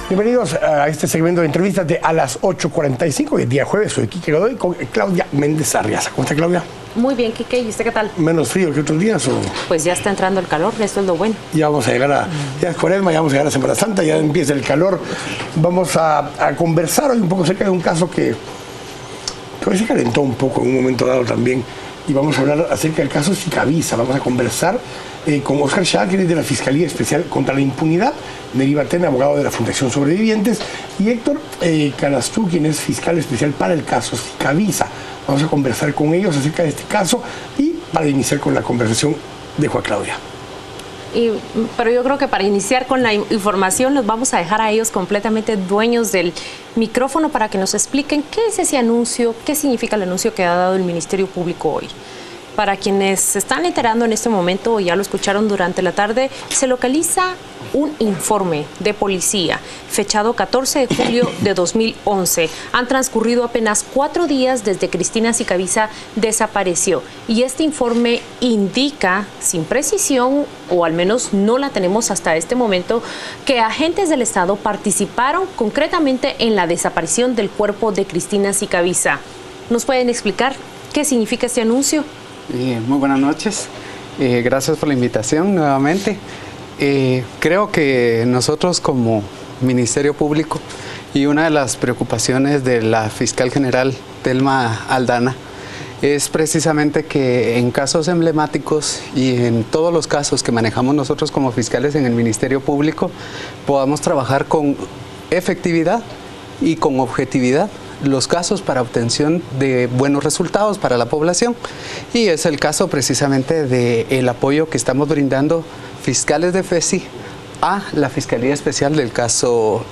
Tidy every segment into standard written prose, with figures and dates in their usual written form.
Bienvenidos a este segmento de entrevistas de A las 8:45, el día jueves. Soy Quique Godoy con Claudia Méndez Arriaza. ¿Cómo está, Claudia? Muy bien, Quique. ¿Y usted qué tal? ¿Menos frío que otros días? ¿O? Pues ya está entrando el calor, esto es lo bueno. Ya vamos a llegar a... Ya es Cuaresma, ya vamos a llegar a Semana Santa, ya empieza el calor. Vamos a conversar hoy un poco acerca de un caso que hoy se calentó un poco en un momento dado también. Y vamos a hablar acerca del caso Sicavisa. Vamos a conversar con Oscar Shah, que es de la Fiscalía Especial contra la Impunidad, Neri Batén, abogado de la Fundación Sobrevivientes, y Héctor Canastú, quien es fiscal especial para el caso Sicavisa. Vamos a conversar con ellos acerca de este caso y para iniciar con la conversación dejo a Claudia. Pero yo creo que para iniciar con la información los vamos a dejar a ellos completamente dueños del micrófono para que nos expliquen qué es ese anuncio, qué significa el anuncio que ha dado el Ministerio Público hoy. Para quienes se están enterando en este momento o ya lo escucharon durante la tarde, se localiza un informe de policía fechado 14 de julio de 2011. Han transcurrido apenas 4 días desde Cristina Sicavisa desapareció. Y este informe indica, sin precisión, o al menos no la tenemos hasta este momento, que agentes del Estado participaron concretamente en la desaparición del cuerpo de Cristina Sicavisa. ¿Nos pueden explicar qué significa este anuncio? Muy buenas noches, gracias por la invitación nuevamente. Creo que nosotros como Ministerio Público y una de las preocupaciones de la Fiscal General Telma Aldana es precisamente que en casos emblemáticos y en todos los casos que manejamos nosotros como fiscales en el Ministerio Público podamos trabajar con efectividad y con objetividad los casos para obtención de buenos resultados para la población, y es el caso precisamente del apoyo que estamos brindando fiscales de FESI a la Fiscalía Especial del caso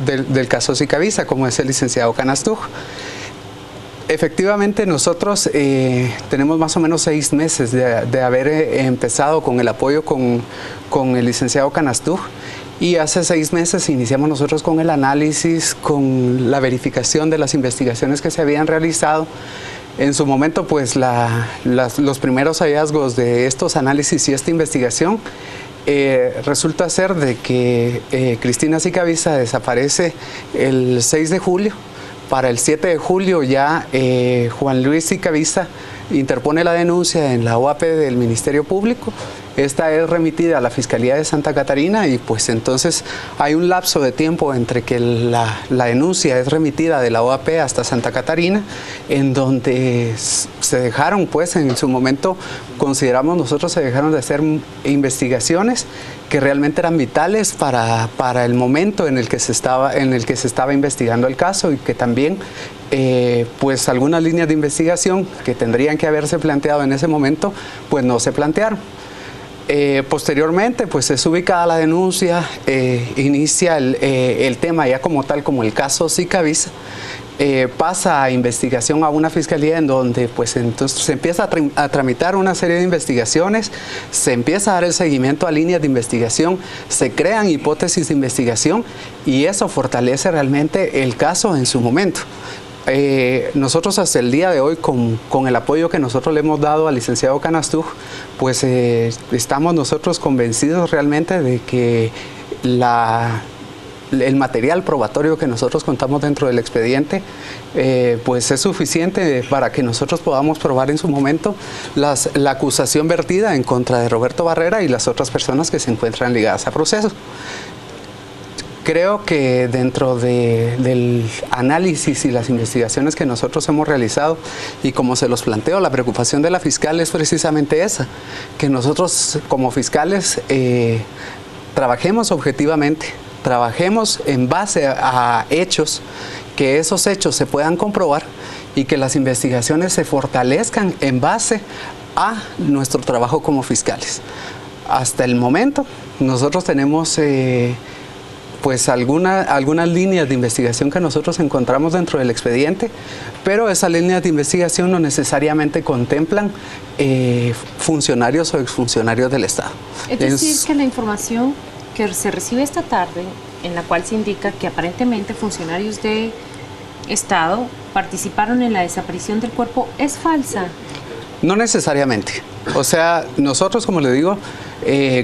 Sicavisa, como es el licenciado Canastú. Efectivamente, nosotros tenemos más o menos 6 meses de haber empezado con el apoyo con el licenciado Canastú. Y hace 6 meses iniciamos nosotros con el análisis, con la verificación de las investigaciones que se habían realizado. En su momento, pues los primeros hallazgos de estos análisis y esta investigación resulta ser de que Cristina Sicavisa desaparece el 6 de julio. Para el 7 de julio ya Juan Luis Sicavisa interpone la denuncia en la OAP del Ministerio Público. Esta es remitida a la Fiscalía de Santa Catarina y pues entonces hay un lapso de tiempo entre que la denuncia es remitida de la OAP hasta Santa Catarina, en donde se dejaron, pues en su momento consideramos nosotros, se dejaron de hacer investigaciones que realmente eran vitales para el momento en el que se estaba investigando el caso, y que también pues algunas líneas de investigación que tendrían que haberse planteado en ese momento pues no se plantearon. Posteriormente pues es ubicada la denuncia, inicia el tema ya como tal, como el caso Sicavisa. Pasa a investigación a una fiscalía en donde pues entonces se empieza a tramitar una serie de investigaciones, se empieza a dar el seguimiento a líneas de investigación, se crean hipótesis de investigación y eso fortalece realmente el caso en su momento. Nosotros hasta el día de hoy, con el apoyo que nosotros le hemos dado al licenciado Canastú, pues estamos nosotros convencidos realmente de que el material probatorio que nosotros contamos dentro del expediente pues es suficiente para que nosotros podamos probar en su momento la acusación vertida en contra de Roberto Barrera y las otras personas que se encuentran ligadas a proceso. Creo que dentro del análisis y las investigaciones que nosotros hemos realizado, y como se los planteo, la preocupación de la fiscal es precisamente esa, que nosotros como fiscales trabajemos objetivamente, trabajemos en base a hechos, que esos hechos se puedan comprobar y que las investigaciones se fortalezcan en base a nuestro trabajo como fiscales. Hasta el momento nosotros tenemos pues algunas líneas de investigación que nosotros encontramos dentro del expediente, pero esas líneas de investigación no necesariamente contemplan funcionarios o exfuncionarios del Estado. Es decir, que la información que se recibe esta tarde, en la cual se indica que aparentemente funcionarios de Estado participaron en la desaparición del cuerpo, ¿es falsa? No necesariamente. O sea, nosotros, como le digo,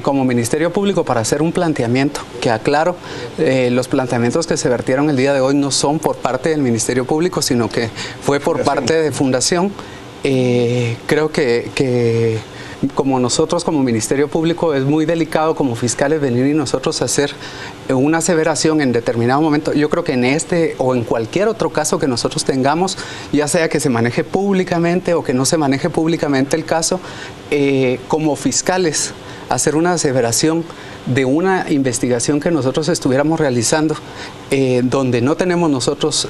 como Ministerio Público para hacer un planteamiento, que aclaro, los planteamientos que se vertieron el día de hoy no son por parte del Ministerio Público, sino que fue por parte de Fundación. Creo que como nosotros como Ministerio Público es muy delicado como fiscales venir y nosotros hacer una aseveración en determinado momento. Yo creo que en este o en cualquier otro caso que nosotros tengamos, ya sea que se maneje públicamente o que no se maneje públicamente el caso, como fiscales hacer una aseveración de una investigación que nosotros estuviéramos realizando, donde no tenemos nosotros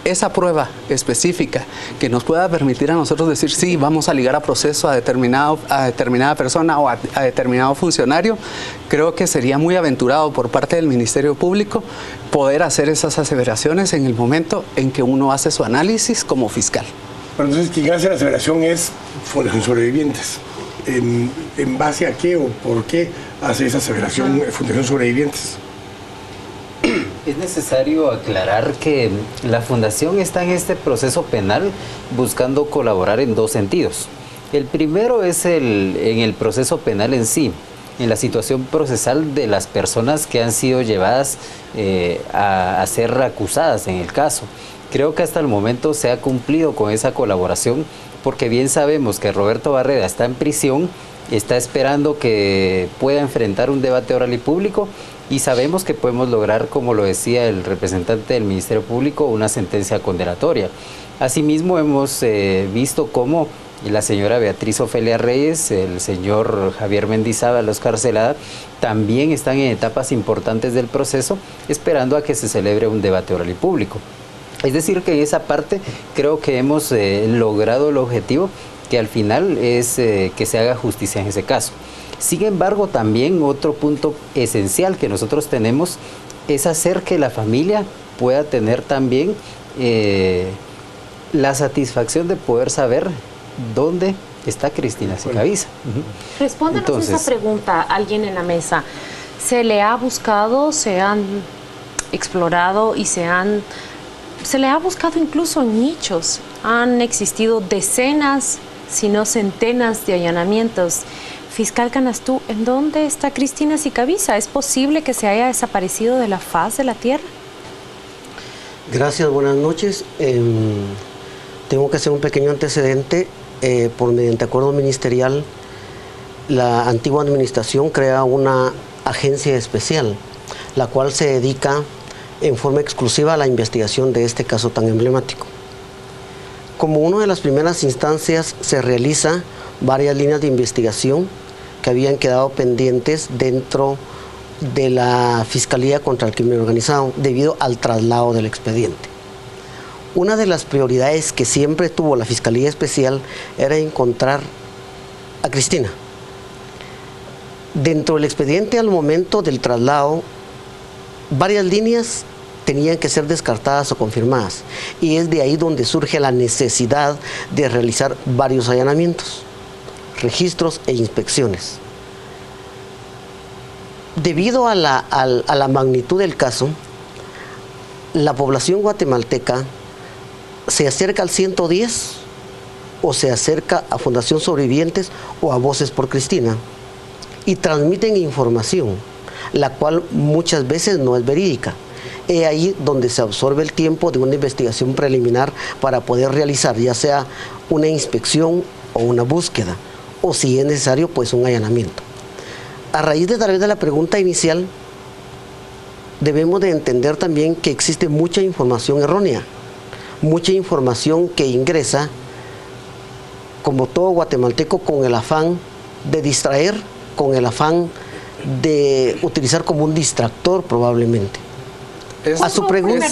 esa prueba específica que nos pueda permitir a nosotros decir sí, vamos a ligar a proceso a determinada persona o a determinado funcionario, creo que sería muy aventurado por parte del Ministerio Público poder hacer esas aseveraciones en el momento en que uno hace su análisis como fiscal. Pero entonces quien hace la aseveración es Fundación Sobrevivientes. ¿En base a qué o por qué hace esa aseveración Fundación Sobrevivientes? Es necesario aclarar que la Fundación está en este proceso penal buscando colaborar en dos sentidos. El primero es en el proceso penal en sí, en la situación procesal de las personas que han sido llevadas a ser acusadas en el caso. Creo que hasta el momento se ha cumplido con esa colaboración, porque bien sabemos que Roberto Barreda está en prisión, está esperando que pueda enfrentar un debate oral y público, y sabemos que podemos lograr, como lo decía el representante del Ministerio Público, una sentencia condenatoria. Asimismo, hemos visto cómo la señora Beatriz Ofelia Reyes, el señor Javier Mendizábal, Oscar Celada, también están en etapas importantes del proceso, esperando a que se celebre un debate oral y público. Es decir, que en esa parte creo que hemos logrado el objetivo, que al final es que se haga justicia en ese caso. Sin embargo, también otro punto esencial que nosotros tenemos es hacer que la familia pueda tener también la satisfacción de poder saber dónde está Cristina Sicavisa. Respóndanos esa pregunta, alguien en la mesa. ¿Se le ha buscado, se han explorado y se le ha buscado incluso en nichos? Han existido decenas, si no centenas de allanamientos. Fiscal Canastú, ¿en dónde está Cristina Sicavisa? ¿Es posible que se haya desaparecido de la faz de la tierra? Gracias, buenas noches. Tengo que hacer un pequeño antecedente. Por mediante acuerdo ministerial, la antigua administración crea una agencia especial, la cual se dedica en forma exclusiva a la investigación de este caso tan emblemático. Como una de las primeras instancias, se realiza varias líneas de investigación que habían quedado pendientes dentro de la Fiscalía contra el Crimen Organizado debido al traslado del expediente. Una de las prioridades que siempre tuvo la Fiscalía Especial era encontrar a Cristina. Dentro del expediente, al momento del traslado, varias líneas tenían que ser descartadas o confirmadas, y es de ahí donde surge la necesidad de realizar varios allanamientos, registros e inspecciones. Debido a la magnitud del caso, la población guatemalteca se acerca al 110 o se acerca a Fundación Sobrevivientes o a Voces por Cristina y transmiten información, la cual muchas veces no es verídica. Es ahí donde se absorbe el tiempo de una investigación preliminar para poder realizar ya sea una inspección o una búsqueda, o si es necesario, pues un allanamiento. A raíz de tal vez de la pregunta inicial, debemos de entender también que existe mucha información errónea, mucha información que ingresa, como todo guatemalteco, con el afán de distraer, con el afán de utilizar como un distractor probablemente. A su pregunta,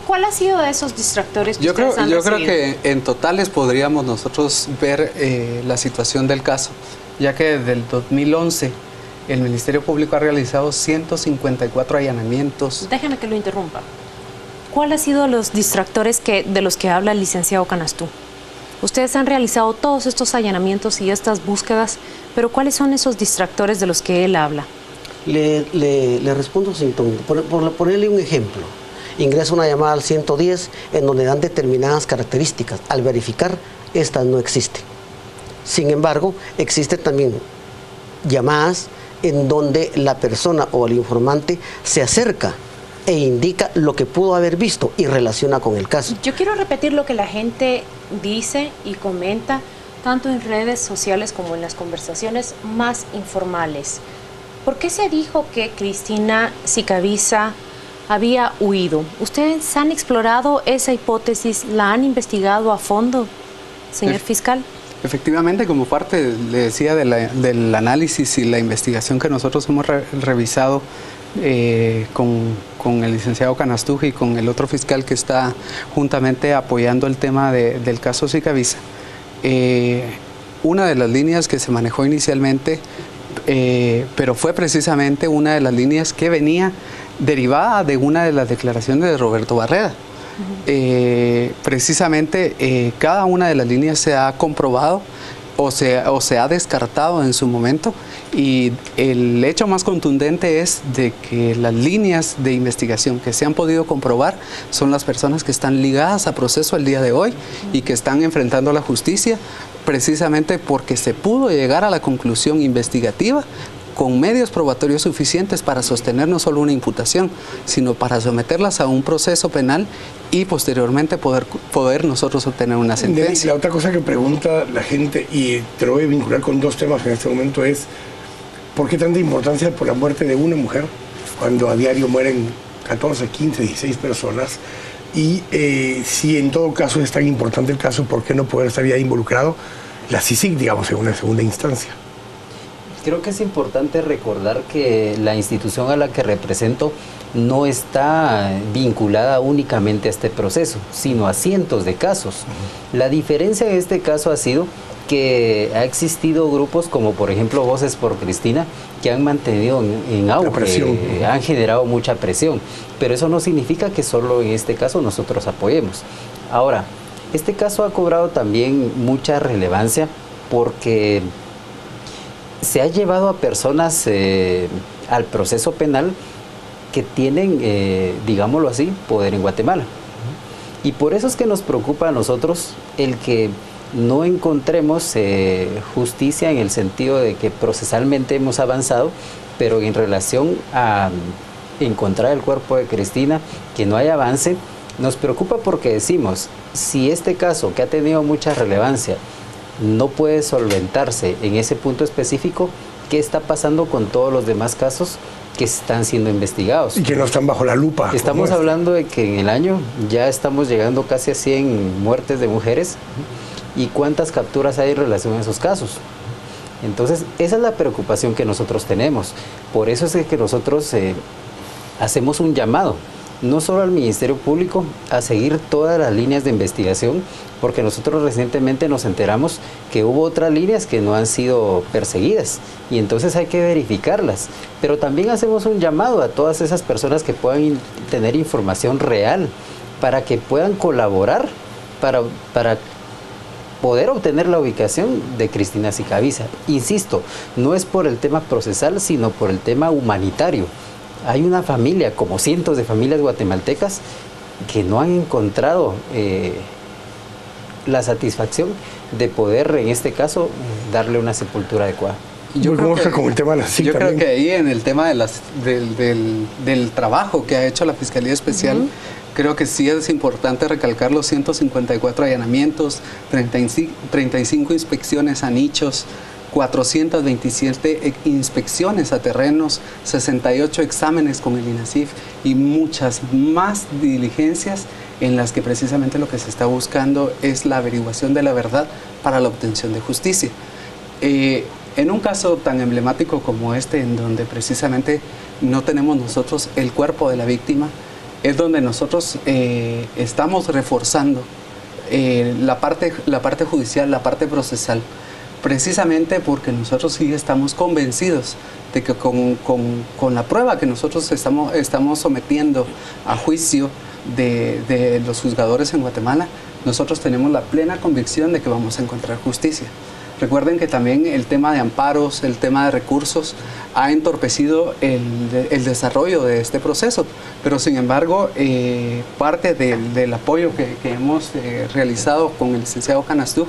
¿cuál ha sido de esos distractores que ustedes han recibido? Yo creo que en totales podríamos nosotros ver la situación del caso, ya que desde el 2011 el Ministerio Público ha realizado 154 allanamientos. Déjeme que lo interrumpa. ¿Cuál ha sido los distractores de los que habla el licenciado Canastú? Ustedes han realizado todos estos allanamientos y estas búsquedas, pero ¿cuáles son esos distractores de los que él habla? Le respondo sin tono. Por ponerle un ejemplo, ingresa una llamada al 110 en donde dan determinadas características. Al verificar, estas no existen. Sin embargo, existe también llamadas en donde la persona o el informante se acerca e indica lo que pudo haber visto y relaciona con el caso. Yo quiero repetir lo que la gente dice y comenta, tanto en redes sociales como en las conversaciones más informales. ¿Por qué se dijo que Cristina Sicavisa había huido? ¿Ustedes han explorado esa hipótesis? ¿La han investigado a fondo, señor fiscal? Efectivamente, como parte, le decía, del análisis y la investigación que nosotros hemos revisado con el licenciado Canastuj y con el otro fiscal que está juntamente apoyando el tema del caso Sicavisa, una de las líneas que se manejó inicialmente, pero fue precisamente una de las líneas que venía derivada de una de las declaraciones de Roberto Barreda. Precisamente cada una de las líneas se ha comprobado o se ha descartado en su momento, y el hecho más contundente es de que las líneas de investigación que se han podido comprobar son las personas que están ligadas a proceso el día de hoy y que están enfrentando la justicia, precisamente porque se pudo llegar a la conclusión investigativa con medios probatorios suficientes para sostener no solo una imputación, sino para someterlas a un proceso penal y posteriormente poder nosotros obtener una sentencia. La otra cosa que pregunta la gente, y te lo voy a vincular con dos temas en este momento, es ¿por qué tanta importancia por la muerte de una mujer cuando a diario mueren 14, 15, 16 personas? Y si en todo caso es tan importante el caso, ¿por qué no poder estar ya involucrado la CICIG, digamos, en una segunda instancia? Creo que es importante recordar que la institución a la que represento no está vinculada únicamente a este proceso, sino a cientos de casos. La diferencia en este caso ha sido que ha existido grupos como por ejemplo Voces por Cristina, que han mantenido en auge, han generado mucha presión, pero eso no significa que solo en este caso nosotros apoyemos. Ahora, este caso ha cobrado también mucha relevancia porque se ha llevado a personas al proceso penal que tienen, digámoslo así, poder en Guatemala. Y por eso es que nos preocupa a nosotros el que no encontremos justicia en el sentido de que procesalmente hemos avanzado, pero en relación a encontrar el cuerpo de Cristina, que no hay avance. Nos preocupa porque decimos, si este caso que ha tenido mucha relevancia no puede solventarse en ese punto específico, ¿qué está pasando con todos los demás casos que están siendo investigados? Y que no están bajo la lupa. Estamos hablando de que en el año ya estamos llegando casi a 100 muertes de mujeres. ¿Y cuántas capturas hay en relación a esos casos? Entonces, esa es la preocupación que nosotros tenemos. Por eso es que nosotros hacemos un llamado, no solo al Ministerio Público, a seguir todas las líneas de investigación, porque nosotros recientemente nos enteramos que hubo otras líneas que no han sido perseguidas, y entonces hay que verificarlas. Pero también hacemos un llamado a todas esas personas que puedan tener información real, para que puedan colaborar para poder obtener la ubicación de Cristina Sicavisa. Insisto, no es por el tema procesal, sino por el tema humanitario. Hay una familia, como cientos de familias guatemaltecas, que no han encontrado la satisfacción de poder, en este caso, darle una sepultura adecuada. Yo creo que, como el tema de la CICIG creo que ahí en el tema del trabajo que ha hecho la Fiscalía Especial, creo que sí es importante recalcar los 154 allanamientos, 35 inspecciones a nichos, 427 inspecciones a terrenos, 68 exámenes con el INASIF y muchas más diligencias en las que precisamente lo que se está buscando es la averiguación de la verdad para la obtención de justicia. En un caso tan emblemático como este, en donde precisamente no tenemos nosotros el cuerpo de la víctima, es donde nosotros estamos reforzando la parte judicial, la parte procesal, precisamente porque nosotros sí estamos convencidos de que con la prueba que nosotros estamos sometiendo a juicio de los juzgadores en Guatemala, nosotros tenemos la plena convicción de que vamos a encontrar justicia. Recuerden que también el tema de amparos, el tema de recursos ha entorpecido el desarrollo de este proceso, pero sin embargo parte del apoyo que hemos realizado con el licenciado Canastuj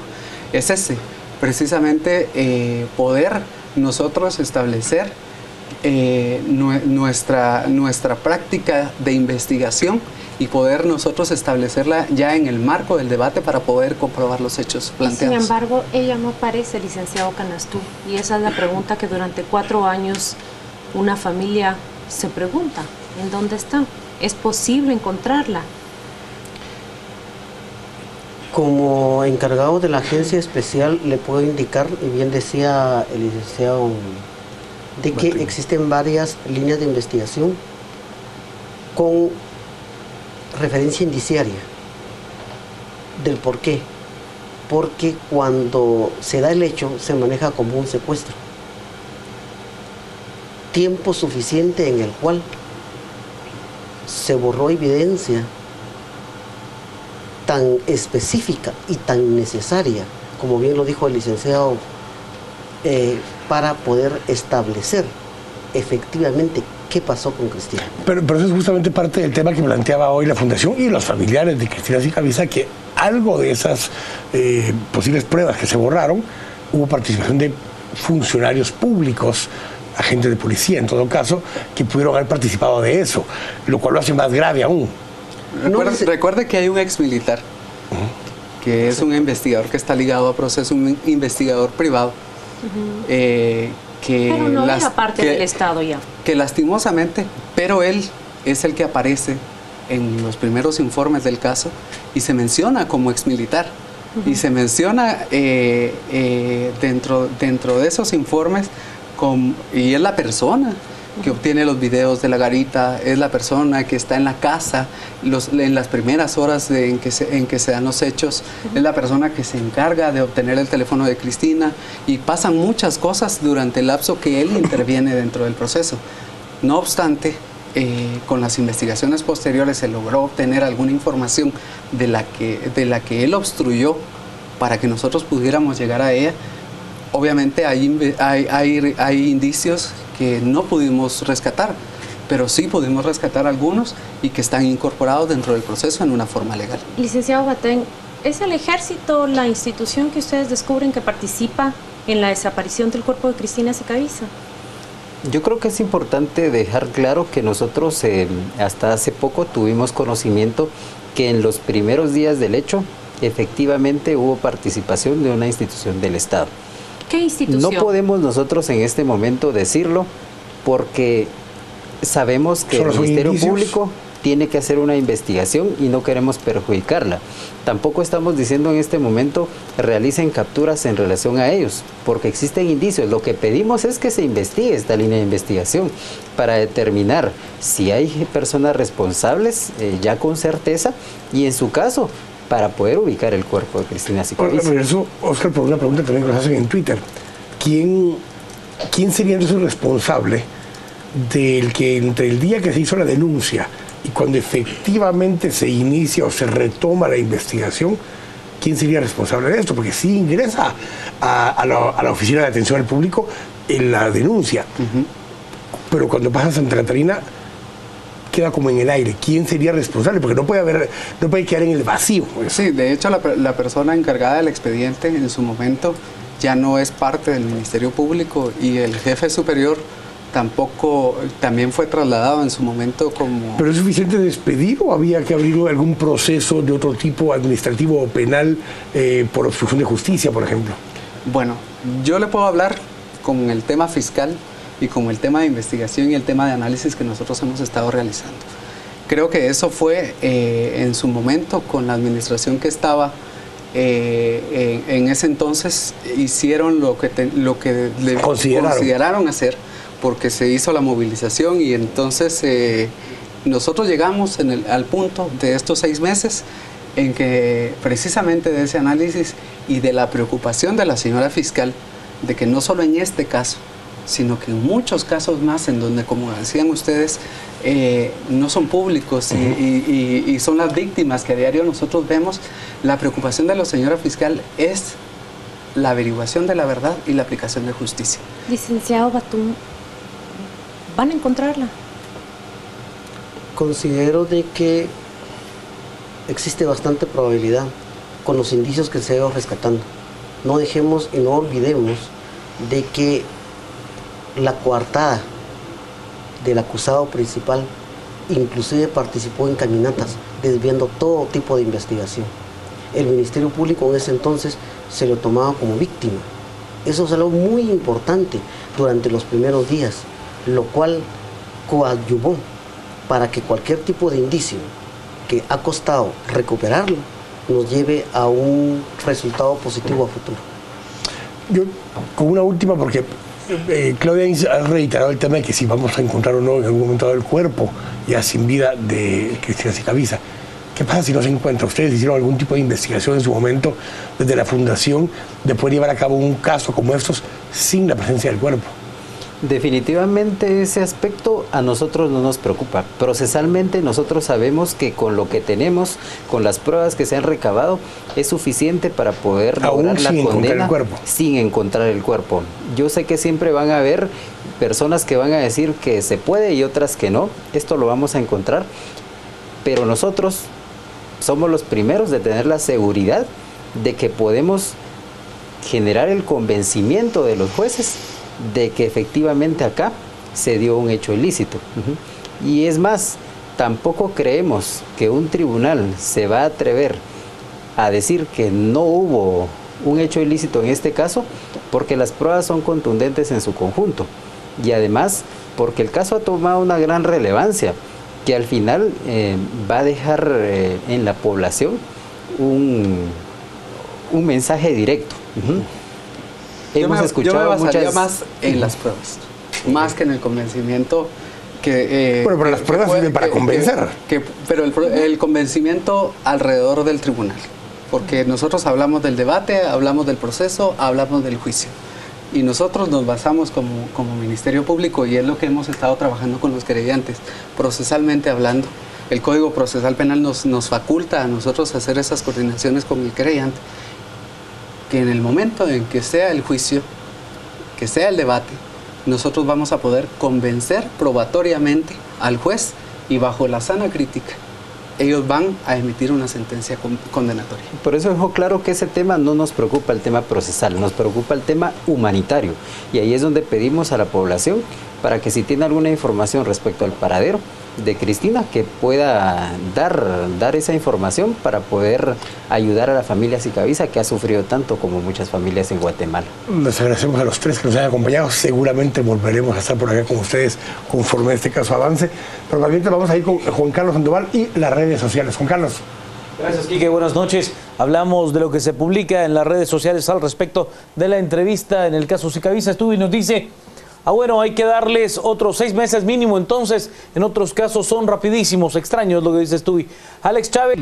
es ese, precisamente poder nosotros establecer nuestra práctica de investigación y poder nosotros establecerla ya en el marco del debate para poder comprobar los hechos planteados. Sin embargo, ella no aparece, licenciado Canastú, y esa es la pregunta que durante 4 años una familia se pregunta: ¿en dónde está? ¿Es posible encontrarla? Como encargado de la agencia especial le puedo indicar, y bien decía el licenciado, de que existen varias líneas de investigación con referencia indiciaria. ¿Del por qué? Porque cuando se da el hecho se maneja como un secuestro. Tiempo suficiente en el cual se borró evidencia tan específica y tan necesaria, como bien lo dijo el licenciado, para poder establecer efectivamente qué pasó con Cristina. Pero eso es justamente parte del tema que planteaba hoy la Fundación y los familiares de Cristina Sicavisa, que algo de esas posibles pruebas que se borraron, hubo participación de funcionarios públicos, agentes de policía en todo caso, que pudieron haber participado de eso, lo cual lo hace más grave aún. Recuerde que hay un ex militar, que es un investigador que está ligado a proceso, un investigador privado, pero no era parte del Estado ya. Que lastimosamente, pero él es el que aparece en los primeros informes del caso y se menciona como ex militar. Y se menciona dentro de esos informes y es la persona que obtiene los videos de la garita, es la persona que está en la casa en las primeras horas en que se dan los hechos, es la persona que se encarga de obtener el teléfono de Cristina, y pasan muchas cosas durante el lapso que él interviene dentro del proceso. No obstante, con las investigaciones posteriores se logró obtener alguna información de la que él obstruyó para que nosotros pudiéramos llegar a ella. Obviamente hay indicios que no pudimos rescatar, pero sí pudimos rescatar algunos y que están incorporados dentro del proceso en una forma legal. Licenciado Batén, ¿es el Ejército la institución que ustedes descubren que participa en la desaparición del cuerpo de Cristina Sicavisa? Yo creo que es importante dejar claro que nosotros hasta hace poco tuvimos conocimiento que en los primeros días del hecho efectivamente hubo participación de una institución del Estado. ¿Qué institución? No podemos nosotros en este momento decirlo porque sabemos que el Ministerio Público tiene que hacer una investigación y no queremos perjudicarla. Tampoco estamos diciendo en este momento realicen capturas en relación a ellos, porque existen indicios. Lo que pedimos es que se investigue esta línea de investigación para determinar si hay personas responsables ya con certeza y en su caso para poder ubicar el cuerpo de Cristina Sicavisa. Regreso, Oscar, por una pregunta también que nos hacen en Twitter. ¿Quién sería entonces el responsable del que entre el día que se hizo la denuncia y cuando efectivamente se inicia o se retoma la investigación, quién sería responsable de esto? Porque sí ingresa a la Oficina de Atención al Público en la denuncia, pero cuando pasa a Santa Catarina queda como en el aire. ¿Quién sería responsable? Porque no puede quedar en el vacío. Sí, de hecho la persona encargada del expediente en su momento ya no es parte del Ministerio Público y el jefe superior también fue trasladado en su momento como... ¿Pero es suficiente despedir o había que abrir algún proceso de otro tipo, administrativo o penal, por obstrucción de justicia, por ejemplo? Bueno, yo le puedo hablar con el tema fiscal y con el tema de investigación y el tema de análisis que nosotros hemos estado realizando. Creo que eso fue en su momento con la administración que estaba en ese entonces, hicieron lo que le consideraron hacer, porque se hizo la movilización y entonces nosotros llegamos al punto de estos 6 meses en que precisamente de ese análisis y de la preocupación de la señora fiscal de que no solo en este caso, sino que en muchos casos más en donde, como decían ustedes, no son públicos y son las víctimas que a diario nosotros vemos, la preocupación de la señora fiscal es la averiguación de la verdad y la aplicación de justicia. Licenciado Batún, ¿van a encontrarla? Considero de que existe bastante probabilidad con los indicios que se han ido rescatando. No dejemos y no olvidemos de que la coartada del acusado principal inclusive participó en caminatas desviando todo tipo de investigación. El Ministerio Público en ese entonces se lo tomaba como víctima. Eso es algo muy importante durante los primeros días, lo cual coadyuvó para que cualquier tipo de indicio que ha costado recuperarlo nos lleve a un resultado positivo a futuro. Yo, con una última, porque Claudia ha reiterado el tema de que si vamos a encontrar o no en algún momento dado el cuerpo ya sin vida de Cristina Sicavisa. ¿Qué pasa si no se encuentra? ¿Ustedes hicieron algún tipo de investigación en su momento desde la Fundación de poder llevar a cabo un caso como estos sin la presencia del cuerpo? Definitivamente ese aspecto a nosotros no nos preocupa. Procesalmente nosotros sabemos que con lo que tenemos, con las pruebas que se han recabado, es suficiente para poder lograr la condena sin encontrar el cuerpo. Yo sé que siempre van a haber personas que van a decir que se puede y otras que no. Esto lo vamos a encontrar, pero nosotros somos los primeros de tener la seguridad de que podemos generar el convencimiento de los jueces de que efectivamente acá se dio un hecho ilícito. Y es más, tampoco creemos que un tribunal se va a atrever a decir que no hubo un hecho ilícito en este caso, porque las pruebas son contundentes en su conjunto. Y además, porque el caso ha tomado una gran relevancia, que al final va a dejar en la población un mensaje directo. Hemos escuchado yo me basaría muchas... más en las pruebas, más que en el convencimiento. Bueno, pero las pruebas sirven para convencer. Pero el convencimiento alrededor del tribunal, porque nosotros hablamos del debate, hablamos del proceso, hablamos del juicio. Y nosotros nos basamos como Ministerio Público, y es lo que hemos estado trabajando con los querellantes, procesalmente hablando. El Código Procesal Penal nos faculta a nosotros hacer esas coordinaciones con el querellante, que en el momento en que sea el juicio, que sea el debate, nosotros vamos a poder convencer probatoriamente al juez, y bajo la sana crítica ellos van a emitir una sentencia condenatoria. Por eso dejo claro que ese tema no nos preocupa, el tema procesal, nos preocupa el tema humanitario. Y ahí es donde pedimos a la población para que si tiene alguna información respecto al paradero de Cristina, que pueda dar esa información para poder ayudar a la familia Sicavisa, que ha sufrido tanto como muchas familias en Guatemala. Les agradecemos a los tres que nos hayan acompañado. Seguramente volveremos a estar por acá con ustedes conforme este caso avance. Pero también vamos a ir con Juan Carlos Sandoval y las redes sociales. Juan Carlos. Gracias, Quique. Buenas noches. Hablamos de lo que se publica en las redes sociales al respecto de la entrevista en el caso Sicavisa. Estuvo y nos dice: bueno, hay que darles otros 6 meses mínimo, entonces en otros casos son rapidísimos. Extraño es lo que dice Stuy. Alex Chávez.